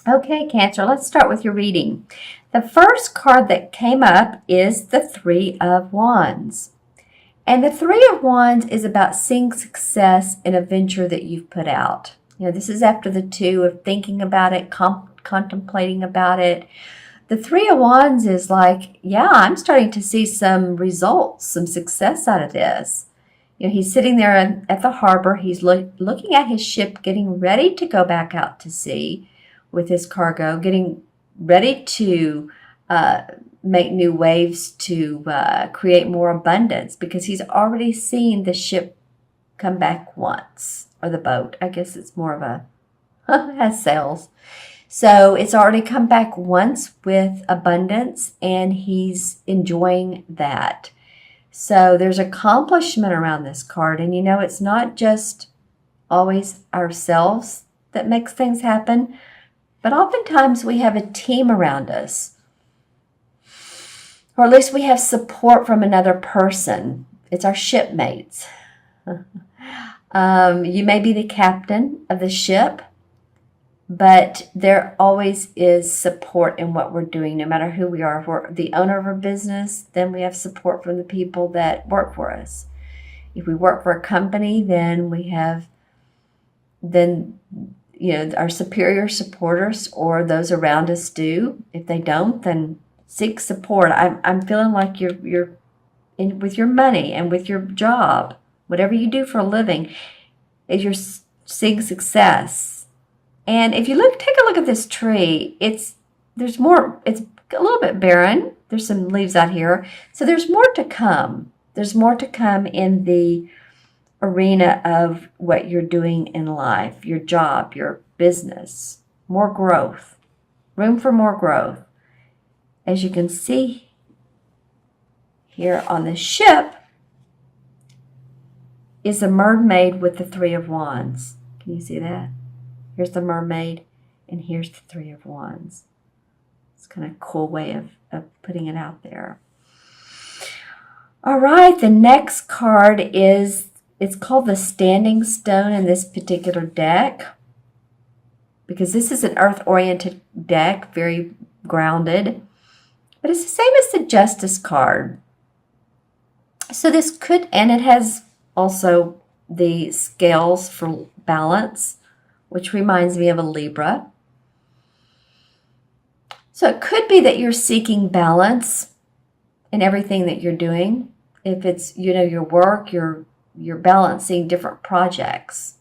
Okay, Cancer, let's start with your reading. The first card that came up is the Three of Wands. And the Three of Wands is about seeing success in a venture that you've put out. This is after the two of thinking about it, contemplating about it. The Three of Wands is like, yeah, I'm starting to see some results, some success out of this. He's sitting there at the harbor. He's looking at his ship, getting ready to go back out to sea with his cargo, getting ready to make new waves to create more abundance, because he's already seen the ship come back once, or the boat. I guess it's more of a has sails. So it's already come back once with abundance, and he's enjoying that. So there's accomplishment around this card. And it's not just always ourselves that makes things happen, but oftentimes we have a team around us. Or at least we have support from another person. It's our shipmates. You may be the captain of the ship, but there always is support in what we're doing, no matter who we are. If we're the owner of our business, then we have support from the people that work for us. If we work for a company, then our superior supporters, or those around us do. If they don't, then seek support. I'm feeling like you're in with your money and with your job, whatever you do for a living, is you're seeing success. And if you take a look at this tree, it's a little bit barren. There's some leaves out here. So there's more to come. There's more to come in the arena of what you're doing in life, your job, your business. More growth. Room for more growth. As you can see here on the ship is a mermaid with the Three of Wands. Can you see that? Here's the mermaid, and here's the Three of Wands. It's kind of a cool way of putting it out there. All right, the next card it's called the Standing Stone in this particular deck, because this is an earth-oriented deck, very grounded. But it's the same as the Justice card. So this and it has also the scales for balance, which reminds me of a Libra. So it could be that you're seeking balance in everything that you're doing. If it's, your work, you're balancing different projects.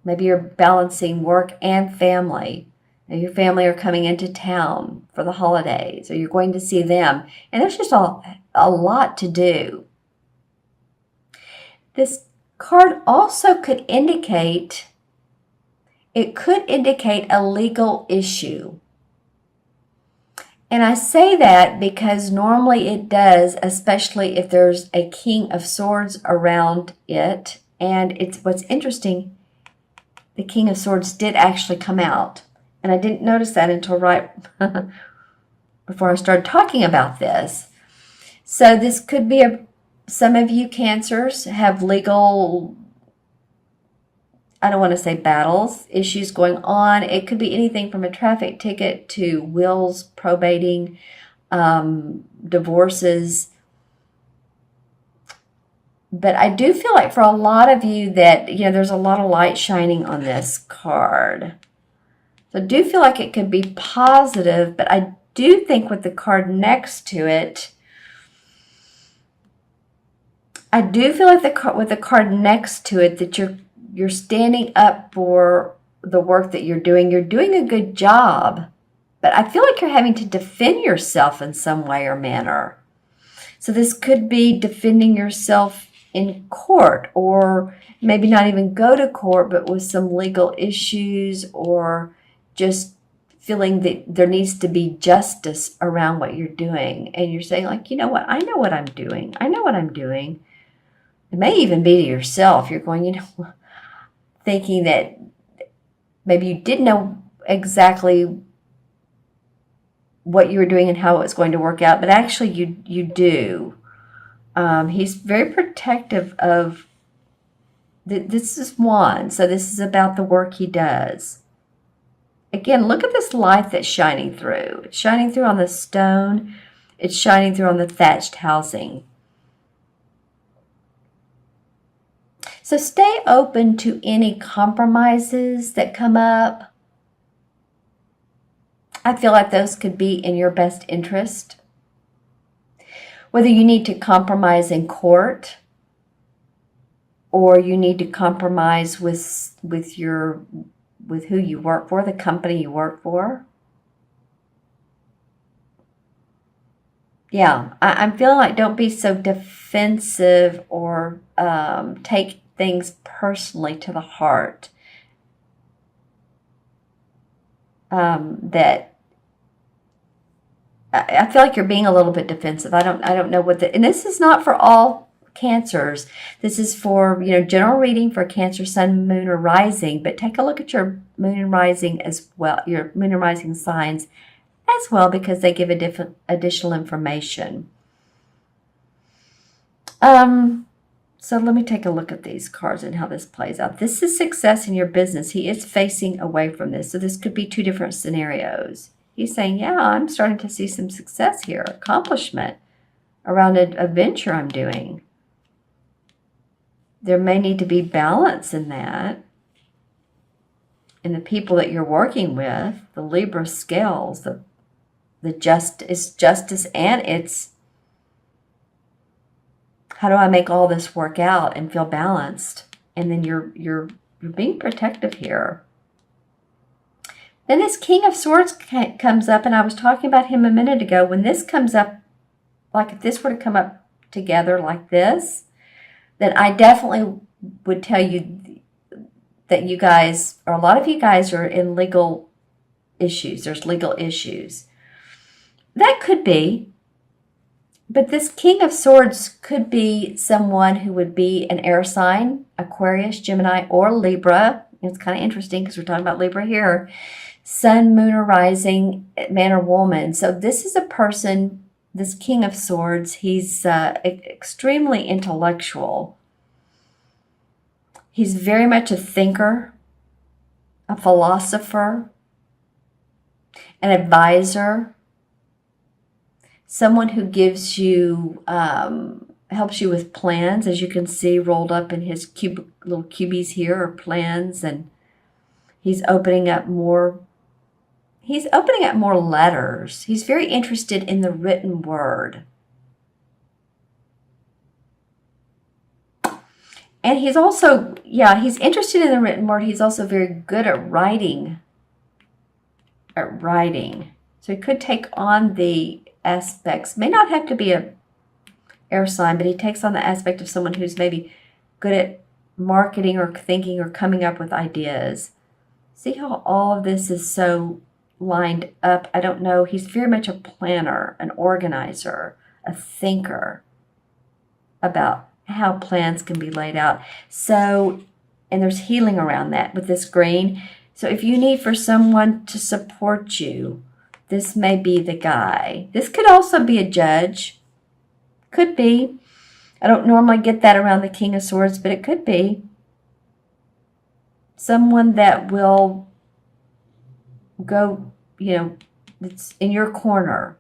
Maybe you're balancing work and family. Your family are coming into town for the holidays, or you're going to see them. And there's just a lot to do. This card also could indicate a legal issue. And I say that because normally it does, especially if there's a King of Swords around it. And what's interesting, the King of Swords did actually come out. And I didn't notice that until right before I started talking about this. So this could be some of you Cancers have legal, I don't want to say battles, issues going on. It could be anything from a traffic ticket to wills, probating, divorces. But I do feel like for a lot of you that, there's a lot of light shining on this card. So I do feel like it could be positive, but I do think with the card next to it, that you're standing up for the work that you're doing. You're doing a good job, but I feel like you're having to defend yourself in some way or manner. So this could be defending yourself in court, or maybe not even go to court, but with some legal issues, or just feeling that there needs to be justice around what you're doing. And you're saying, like, you know what? I know what I'm doing. I know what I'm doing. It may even be to yourself. You're going, thinking that maybe you didn't know exactly what you were doing and how it was going to work out, but actually you do. He's very protective of, this is one, so this is about the work he does. Again, look at this light that's shining through. It's shining through on the stone. It's shining through on the thatched housing. So stay open to any compromises that come up. I feel like those could be in your best interest. Whether you need to compromise in court or you need to compromise with who you work for, the company you work for. Yeah, I'm feeling like don't be so defensive or take things personally to the heart. That I feel like you're being a little bit defensive. I don't know and this is not for all cancers. This is for, general reading for Cancer, Sun, Moon, or Rising, but take a look at your Moon and Rising as well, your Moon and Rising signs as well, because they give a different additional information. So let me take a look at these cards and how this plays out. This is success in your business. He is facing away from this. So this could be two different scenarios. He's saying, yeah, I'm starting to see some success here, accomplishment around a venture I'm doing. There may need to be balance in that. And the people that you're working with, the Libra scales, the justice, and it's how do I make all this work out and feel balanced? And then you're being protective here. Then this King of Swords comes up, and I was talking about him a minute ago. When this comes up, like if this were to come up together like this, then I definitely would tell you that you guys, or a lot of you guys, are in legal issues. There's legal issues. That could be. But this King of Swords could be someone who would be an air sign, Aquarius, Gemini, or Libra. It's kind of interesting because we're talking about Libra here. Sun, Moon, or Rising, man or woman. So this is a person, this King of Swords, he's extremely intellectual. He's very much a thinker, a philosopher, an advisor, someone who gives you, helps you with plans, as you can see rolled up in his little cubies here are plans, and he's opening up more letters. He's very interested in the written word. And he's also, he's interested in the written word. He's also very good at writing. So he could take on the aspects, may not have to be a air sign, but he takes on the aspect of someone who's maybe good at marketing or thinking or coming up with ideas. See how all of this is so lined up? I don't know. He's very much a planner, an organizer, a thinker about how plans can be laid out. So, and there's healing around that with this green. So if you need for someone to support you, this may be the guy. This could also be a judge. Could be. I don't normally get that around the King of Swords, but it could be. Someone that will go, it's in your corner.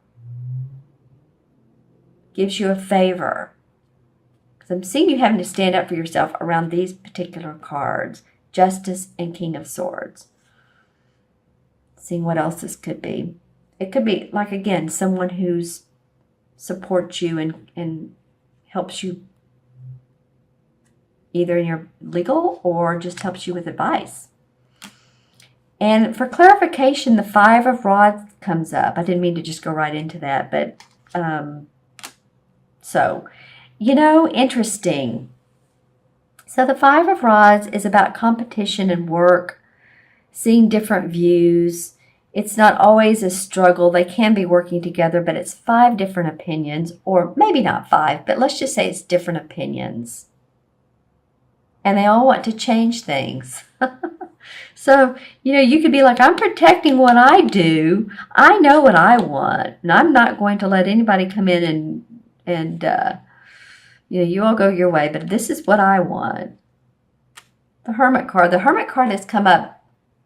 Gives you a favor. Because I'm seeing you having to stand up for yourself around these particular cards. Justice and King of Swords. Seeing what else this could be. It could be, like, again, someone who's supports you and helps you either in your legal or just helps you with advice. And for clarification, the Five of Rods comes up. I didn't mean to just go right into that, but interesting. So the Five of Rods is about competition and work, seeing different views. It's not always a struggle. They can be working together, but it's 5 different opinions, or maybe not 5, but let's just say it's different opinions. And they all want to change things. So, you could be like, I'm protecting what I do. I know what I want, and I'm not going to let anybody come in and you all go your way, but this is what I want. The Hermit card. The Hermit card has come up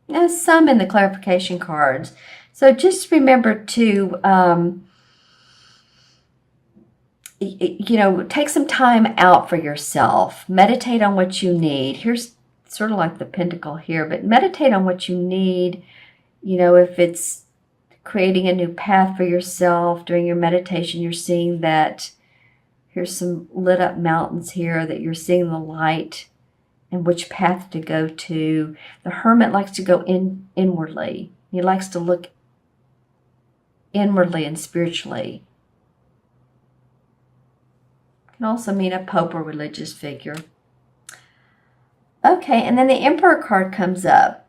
There's some in the clarification cards. So just remember to, take some time out for yourself. Meditate on what you need. Here's sort of like the pentacle here, but meditate on what you need. If it's creating a new path for yourself during your meditation, you're seeing that here's some lit up mountains here, that you're seeing the light and which path to go to. The hermit likes to go inwardly. He likes to look inwardly and spiritually. Can also mean a pope or religious figure. Okay, and then the Emperor card comes up.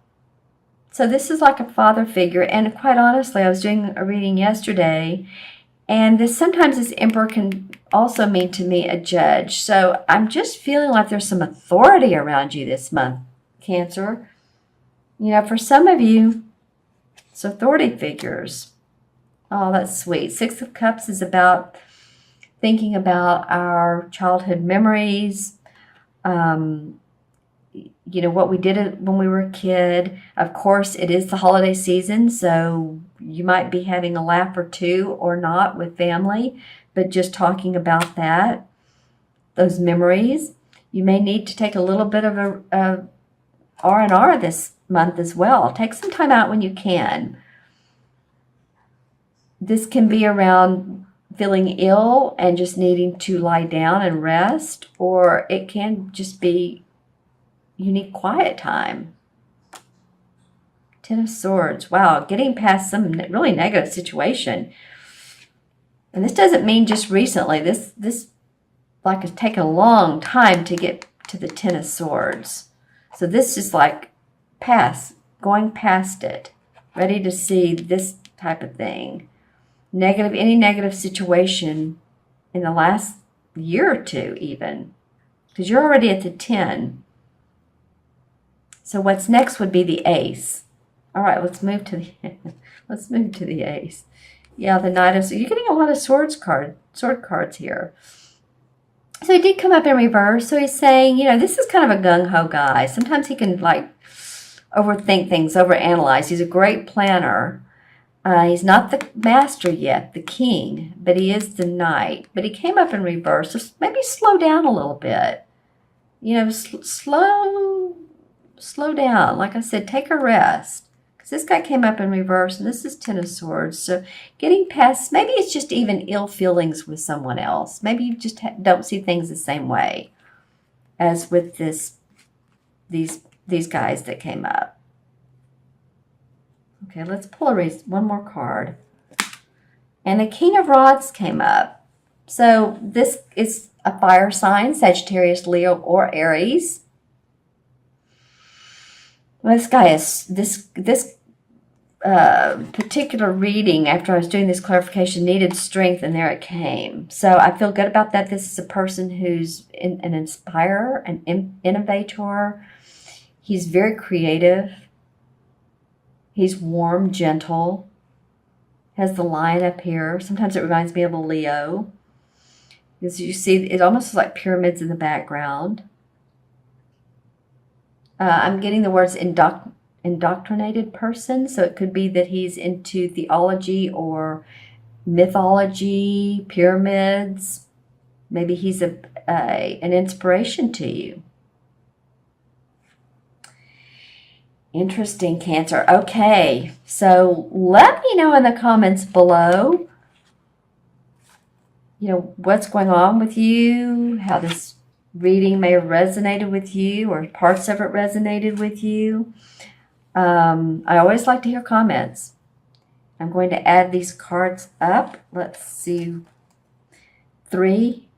So this is like a father figure, and quite honestly, I was doing a reading yesterday, and sometimes this Emperor can also mean to me a judge. So I'm just feeling like there's some authority around you this month, Cancer. For some of you, it's authority figures. Oh, that's sweet. Six of Cups is about thinking about our childhood memories, what we did when we were a kid. Of course, it is the holiday season, so you might be having a laugh or two or not with family, but just talking about those memories. You may need to take a little bit of a R&R this month as well. Take some time out when you can. This can be around feeling ill and just needing to lie down and rest, or it can just be you need quiet time. Ten of Swords. Wow, getting past some really negative situation. And this doesn't mean just recently. This like has taken a long time to get to the Ten of Swords. So this is like going past it, ready to see this type of thing. Any negative situation in the last year or two even, because you're already at the 10. So what's next would be the Ace. All right, let's move to the Ace. Yeah, the Knight of Swords. You're getting a lot of sword cards here. So he did come up in reverse. So he's saying, this is kind of a gung-ho guy. Sometimes he can overthink things, overanalyze. He's a great planner. He's not the master yet, the king, but he is the knight. But he came up in reverse. So maybe slow down a little bit. Slow down. Like I said, take a rest. Because this guy came up in reverse, and this is Ten of Swords. So getting past, maybe it's just even ill feelings with someone else. Maybe you just don't see things the same way as with these guys that came up. Okay, let's pull one more card. And the King of Rods came up. So this is a fire sign, Sagittarius, Leo, or Aries. Well, this particular reading, after I was doing this clarification, needed strength, and there it came. So I feel good about that. This is a person who's an inspirer, an innovator. He's very creative. He's warm, gentle. Has the lion up here. Sometimes it reminds me of a Leo. As you see, it almost looks like pyramids in the background. I'm getting the words indoctrinated person, so it could be that he's into theology or mythology, pyramids. Maybe he's an inspiration to you. Interesting, Cancer. Okay, so let me know in the comments below, what's going on with you, how this reading may have resonated with you, or parts of it resonated with you. I always like to hear comments. I'm going to add these cards up. Let's see. 3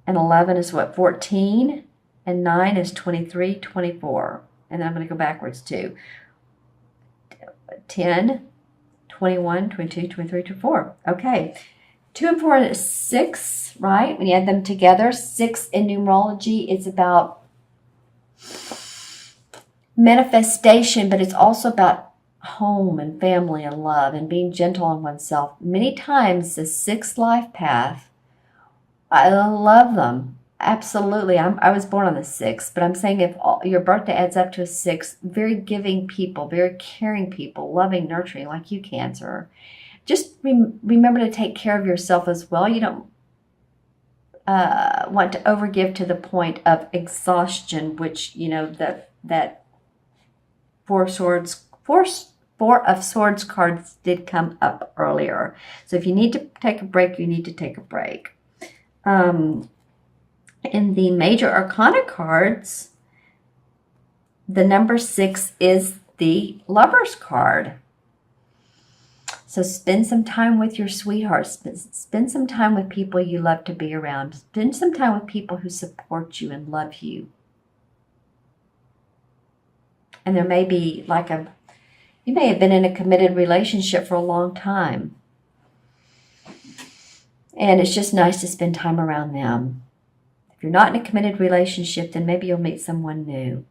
and 11 is what? 14. And 9 is 23, 24. And then I'm going to go backwards too. 10, 21, 22, 23, 24. Okay. 2 and 4 is 6, right? When you add them together, 6 in numerology is about manifestation, but it's also about home and family and love and being gentle on oneself. Many times the 6th life path, I love them. Absolutely. I was born on the 6th, but I'm saying if your birthday adds up to a 6, very giving people, very caring people, loving, nurturing, like you, Cancer. Just remember to take care of yourself as well. You don't want to overgive to the point of exhaustion, which, that Four of Swords cards did come up earlier. So if you need to take a break, you need to take a break. In the Major Arcana cards, the number 6 is the Lover's card. So spend some time with your sweetheart. Spend some time with people you love to be around. Spend some time with people who support you and love you. And there may be you may have been in a committed relationship for a long time. And it's just nice to spend time around them. If you're not in a committed relationship, then maybe you'll meet someone new.